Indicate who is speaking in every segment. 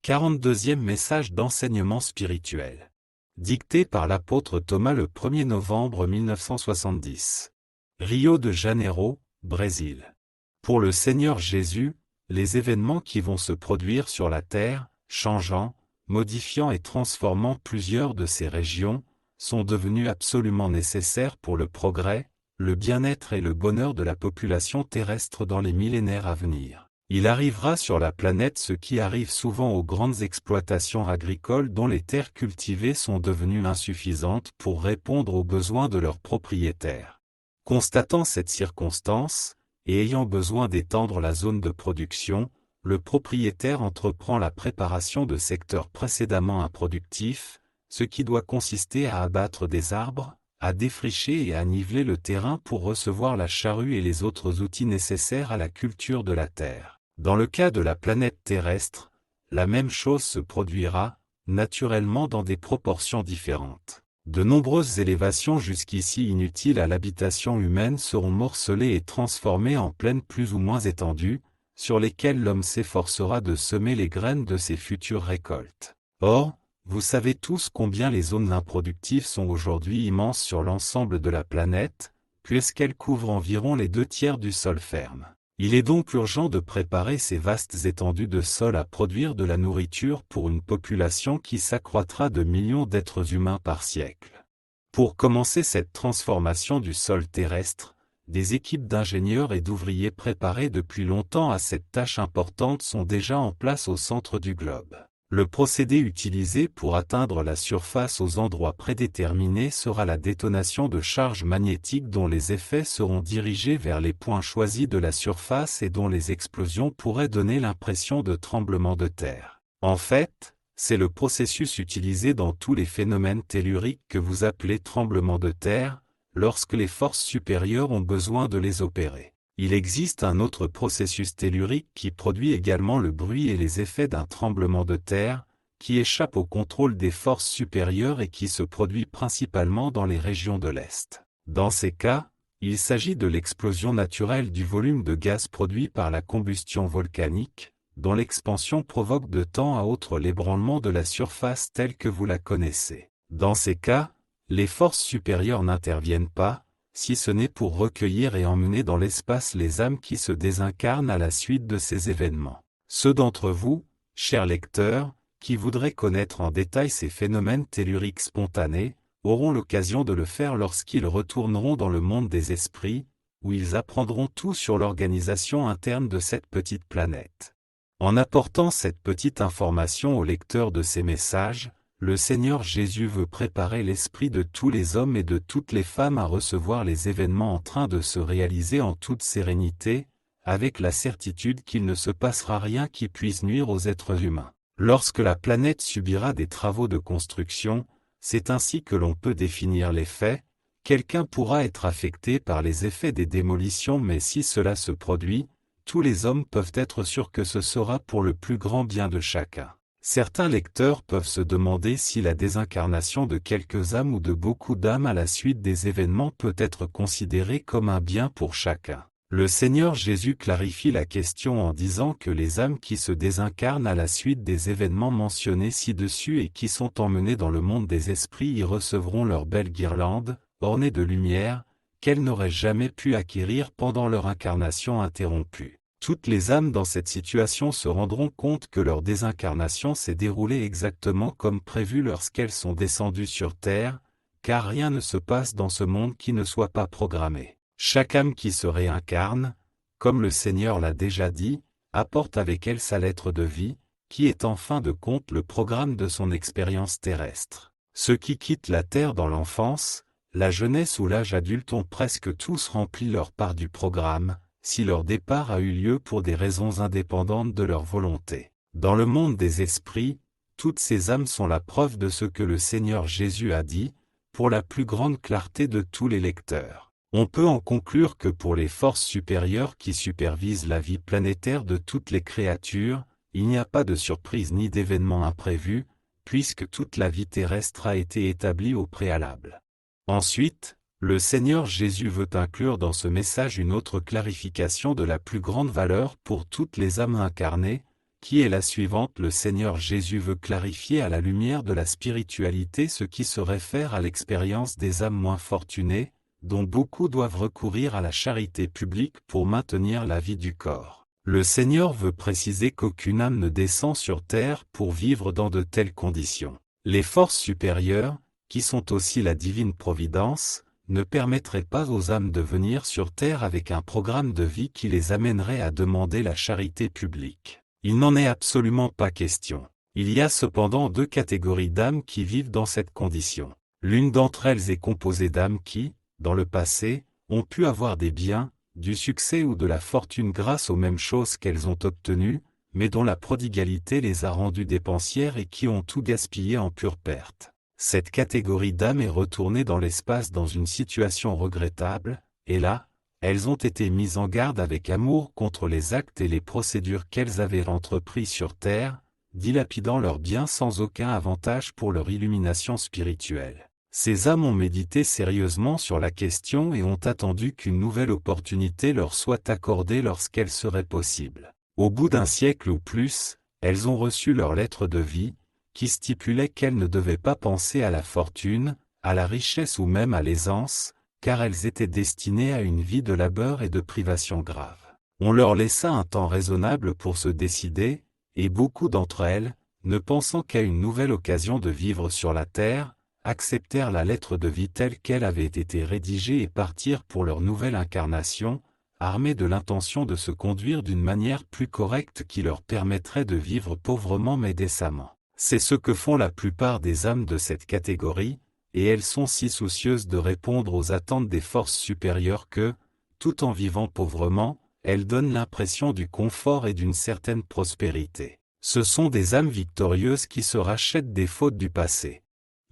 Speaker 1: 42e message d'enseignement spirituel. Dicté par l'apôtre Thomas le 1er novembre 1970. Rio de Janeiro, Brésil. Pour le Seigneur Jésus, les événements qui vont se produire sur la terre, changeant, modifiant et transformant plusieurs de ces régions, sont devenus absolument nécessaires pour le progrès, le bien-être et le bonheur de la population terrestre dans les millénaires à venir. Il arrivera sur la planète ce qui arrive souvent aux grandes exploitations agricoles dont les terres cultivées sont devenues insuffisantes pour répondre aux besoins de leurs propriétaires. Constatant cette circonstance, et ayant besoin d'étendre la zone de production, le propriétaire entreprend la préparation de secteurs précédemment improductifs, ce qui doit consister à abattre des arbres, à défricher et à niveler le terrain pour recevoir la charrue et les autres outils nécessaires à la culture de la terre. Dans le cas de la planète terrestre, la même chose se produira, naturellement dans des proportions différentes. De nombreuses élévations jusqu'ici inutiles à l'habitation humaine seront morcelées et transformées en plaines plus ou moins étendues, sur lesquelles l'homme s'efforcera de semer les graines de ses futures récoltes. Or, vous savez tous combien les zones improductives sont aujourd'hui immenses sur l'ensemble de la planète, puisqu'elles couvrent environ les 2/3 du sol ferme. Il est donc urgent de préparer ces vastes étendues de sol à produire de la nourriture pour une population qui s'accroîtra de millions d'êtres humains par siècle. Pour commencer cette transformation du sol terrestre, des équipes d'ingénieurs et d'ouvriers préparés depuis longtemps à cette tâche importante sont déjà en place au centre du globe. Le procédé utilisé pour atteindre la surface aux endroits prédéterminés sera la détonation de charges magnétiques dont les effets seront dirigés vers les points choisis de la surface et dont les explosions pourraient donner l'impression de tremblements de terre. En fait, c'est le processus utilisé dans tous les phénomènes telluriques que vous appelez tremblements de terre, lorsque les forces supérieures ont besoin de les opérer. Il existe un autre processus tellurique qui produit également le bruit et les effets d'un tremblement de terre, qui échappe au contrôle des forces supérieures et qui se produit principalement dans les régions de l'Est. Dans ces cas, il s'agit de l'explosion naturelle du volume de gaz produit par la combustion volcanique, dont l'expansion provoque de temps à autre l'ébranlement de la surface telle que vous la connaissez. Dans ces cas, les forces supérieures n'interviennent pas, si ce n'est pour recueillir et emmener dans l'espace les âmes qui se désincarnent à la suite de ces événements. Ceux d'entre vous, chers lecteurs, qui voudraient connaître en détail ces phénomènes telluriques spontanés, auront l'occasion de le faire lorsqu'ils retourneront dans le monde des esprits, où ils apprendront tout sur l'organisation interne de cette petite planète. En apportant cette petite information aux lecteurs de ces messages, le Seigneur Jésus veut préparer l'esprit de tous les hommes et de toutes les femmes à recevoir les événements en train de se réaliser en toute sérénité, avec la certitude qu'il ne se passera rien qui puisse nuire aux êtres humains. Lorsque la planète subira des travaux de construction, c'est ainsi que l'on peut définir les faits. Quelqu'un pourra être affecté par les effets des démolitions, mais si cela se produit, tous les hommes peuvent être sûrs que ce sera pour le plus grand bien de chacun. Certains lecteurs peuvent se demander si la désincarnation de quelques âmes ou de beaucoup d'âmes à la suite des événements peut être considérée comme un bien pour chacun. Le Seigneur Jésus clarifie la question en disant que les âmes qui se désincarnent à la suite des événements mentionnés ci-dessus et qui sont emmenées dans le monde des esprits y recevront leur belle guirlande, ornée de lumière, qu'elles n'auraient jamais pu acquérir pendant leur incarnation interrompue. Toutes les âmes dans cette situation se rendront compte que leur désincarnation s'est déroulée exactement comme prévu lorsqu'elles sont descendues sur Terre, car rien ne se passe dans ce monde qui ne soit pas programmé. Chaque âme qui se réincarne, comme le Seigneur l'a déjà dit, apporte avec elle sa lettre de vie, qui est en fin de compte le programme de son expérience terrestre. Ceux qui quittent la Terre dans l'enfance, la jeunesse ou l'âge adulte ont presque tous rempli leur part du programme, si leur départ a eu lieu pour des raisons indépendantes de leur volonté. Dans le monde des esprits, toutes ces âmes sont la preuve de ce que le Seigneur Jésus a dit, pour la plus grande clarté de tous les lecteurs. On peut en conclure que pour les forces supérieures qui supervisent la vie planétaire de toutes les créatures, il n'y a pas de surprise ni d'événements imprévus, puisque toute la vie terrestre a été établie au préalable. Ensuite, le Seigneur Jésus veut inclure dans ce message une autre clarification de la plus grande valeur pour toutes les âmes incarnées, qui est la suivante. Le Seigneur Jésus veut clarifier à la lumière de la spiritualité ce qui se réfère à l'expérience des âmes moins fortunées, dont beaucoup doivent recourir à la charité publique pour maintenir la vie du corps. Le Seigneur veut préciser qu'aucune âme ne descend sur terre pour vivre dans de telles conditions. Les forces supérieures, qui sont aussi la divine providence, ne permettraient pas aux âmes de venir sur terre avec un programme de vie qui les amènerait à demander la charité publique. Il n'en est absolument pas question. Il y a cependant deux catégories d'âmes qui vivent dans cette condition. L'une d'entre elles est composée d'âmes qui, dans le passé, ont pu avoir des biens, du succès ou de la fortune grâce aux mêmes choses qu'elles ont obtenues, mais dont la prodigalité les a rendues dépensières et qui ont tout gaspillé en pure perte. Cette catégorie d'âmes est retournée dans l'espace dans une situation regrettable, et là, elles ont été mises en garde avec amour contre les actes et les procédures qu'elles avaient entrepris sur terre, dilapidant leurs biens sans aucun avantage pour leur illumination spirituelle. Ces âmes ont médité sérieusement sur la question et ont attendu qu'une nouvelle opportunité leur soit accordée lorsqu'elle serait possible. Au bout d'un siècle ou plus, elles ont reçu leur lettre de vie, qui stipulait qu'elles ne devaient pas penser à la fortune, à la richesse ou même à l'aisance, car elles étaient destinées à une vie de labeur et de privation grave. On leur laissa un temps raisonnable pour se décider, et beaucoup d'entre elles, ne pensant qu'à une nouvelle occasion de vivre sur la terre, acceptèrent la lettre de vie telle qu'elle avait été rédigée et partirent pour leur nouvelle incarnation, armées de l'intention de se conduire d'une manière plus correcte qui leur permettrait de vivre pauvrement mais décemment. C'est ce que font la plupart des âmes de cette catégorie, et elles sont si soucieuses de répondre aux attentes des forces supérieures que, tout en vivant pauvrement, elles donnent l'impression du confort et d'une certaine prospérité. Ce sont des âmes victorieuses qui se rachètent des fautes du passé.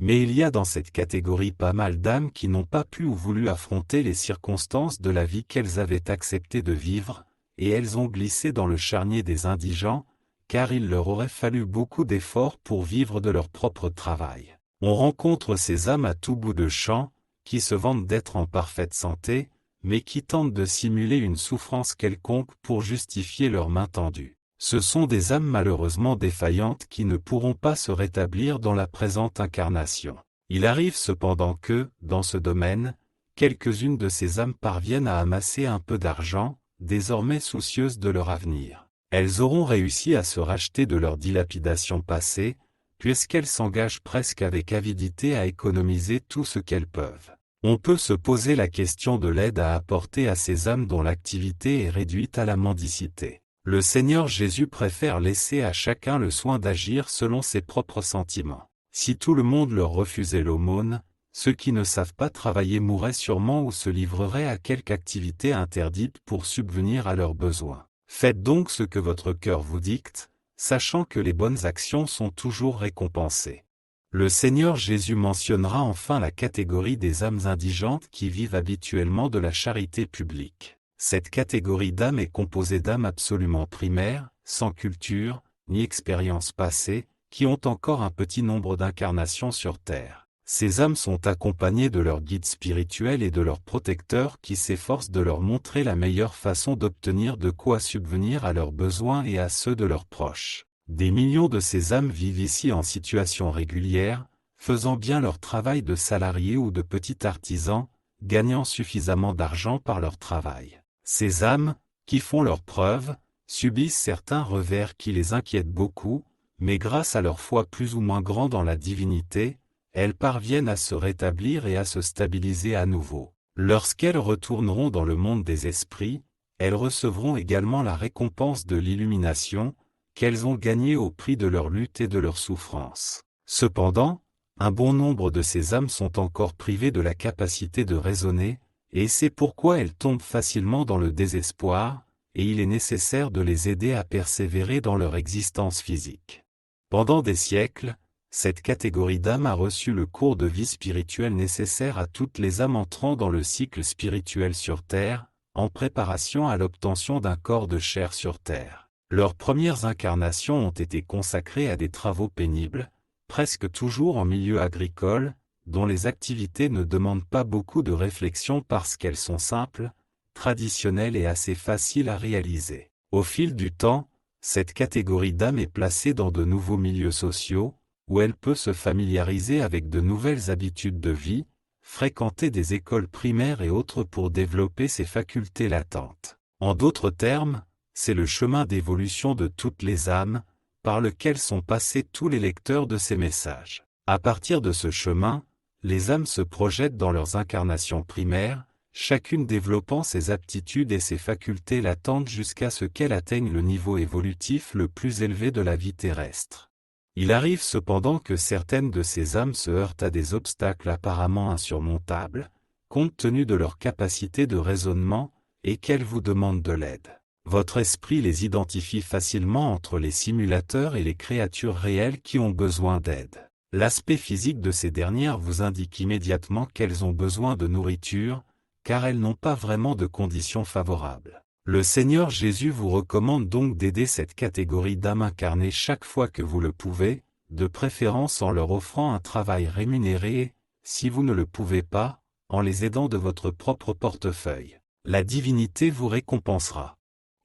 Speaker 1: Mais il y a dans cette catégorie pas mal d'âmes qui n'ont pas pu ou voulu affronter les circonstances de la vie qu'elles avaient accepté de vivre, et elles ont glissé dans le charnier des indigents, car il leur aurait fallu beaucoup d'efforts pour vivre de leur propre travail. On rencontre ces âmes à tout bout de champ, qui se vantent d'être en parfaite santé, mais qui tentent de simuler une souffrance quelconque pour justifier leur main tendue. Ce sont des âmes malheureusement défaillantes qui ne pourront pas se rétablir dans la présente incarnation. Il arrive cependant que, dans ce domaine, quelques-unes de ces âmes parviennent à amasser un peu d'argent, désormais soucieuses de leur avenir. Elles auront réussi à se racheter de leur dilapidation passée, puisqu'elles s'engagent presque avec avidité à économiser tout ce qu'elles peuvent. On peut se poser la question de l'aide à apporter à ces âmes dont l'activité est réduite à la mendicité. Le Seigneur Jésus préfère laisser à chacun le soin d'agir selon ses propres sentiments. Si tout le monde leur refusait l'aumône, ceux qui ne savent pas travailler mourraient sûrement ou se livreraient à quelque activité interdite pour subvenir à leurs besoins. Faites donc ce que votre cœur vous dicte, sachant que les bonnes actions sont toujours récompensées. Le Seigneur Jésus mentionnera enfin la catégorie des âmes indigentes qui vivent habituellement de la charité publique. Cette catégorie d'âmes est composée d'âmes absolument primaires, sans culture, ni expérience passée, qui ont encore un petit nombre d'incarnations sur terre. Ces âmes sont accompagnées de leurs guides spirituels et de leurs protecteurs qui s'efforcent de leur montrer la meilleure façon d'obtenir de quoi subvenir à leurs besoins et à ceux de leurs proches. Des millions de ces âmes vivent ici en situation régulière, faisant bien leur travail de salariés ou de petits artisans, gagnant suffisamment d'argent par leur travail. Ces âmes, qui font leurs preuves, subissent certains revers qui les inquiètent beaucoup, mais grâce à leur foi plus ou moins grande dans la divinité, elles parviennent à se rétablir et à se stabiliser à nouveau. Lorsqu'elles retourneront dans le monde des esprits, elles recevront également la récompense de l'illumination, qu'elles ont gagnée au prix de leur lutte et de leur souffrance. Cependant, un bon nombre de ces âmes sont encore privées de la capacité de raisonner, et c'est pourquoi elles tombent facilement dans le désespoir, et il est nécessaire de les aider à persévérer dans leur existence physique. Pendant des siècles, cette catégorie d'âmes a reçu le cours de vie spirituelle nécessaire à toutes les âmes entrant dans le cycle spirituel sur Terre, en préparation à l'obtention d'un corps de chair sur Terre. Leurs premières incarnations ont été consacrées à des travaux pénibles, presque toujours en milieu agricole, dont les activités ne demandent pas beaucoup de réflexion parce qu'elles sont simples, traditionnelles et assez faciles à réaliser. Au fil du temps, Cette catégorie d'âmes est placée dans de nouveaux milieux sociaux, où elle peut se familiariser avec de nouvelles habitudes de vie, fréquenter des écoles primaires et autres pour développer ses facultés latentes. En d'autres termes, c'est le chemin d'évolution de toutes les âmes, par lequel sont passés tous les lecteurs de ces messages. À partir de ce chemin, les âmes se projettent dans leurs incarnations primaires, chacune développant ses aptitudes et ses facultés latentes jusqu'à ce qu'elle atteigne le niveau évolutif le plus élevé de la vie terrestre. Il arrive cependant que certaines de ces âmes se heurtent à des obstacles apparemment insurmontables, compte tenu de leur capacité de raisonnement, et qu'elles vous demandent de l'aide. Votre esprit les identifie facilement entre les simulateurs et les créatures réelles qui ont besoin d'aide. L'aspect physique de ces dernières vous indique immédiatement qu'elles ont besoin de nourriture, car elles n'ont pas vraiment de conditions favorables. Le Seigneur Jésus vous recommande donc d'aider cette catégorie d'âmes incarnées chaque fois que vous le pouvez, de préférence en leur offrant un travail rémunéré et, si vous ne le pouvez pas, en les aidant de votre propre portefeuille. La divinité vous récompensera.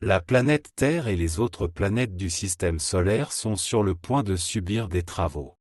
Speaker 1: La planète Terre et les autres planètes du système solaire sont sur le point de subir des travaux.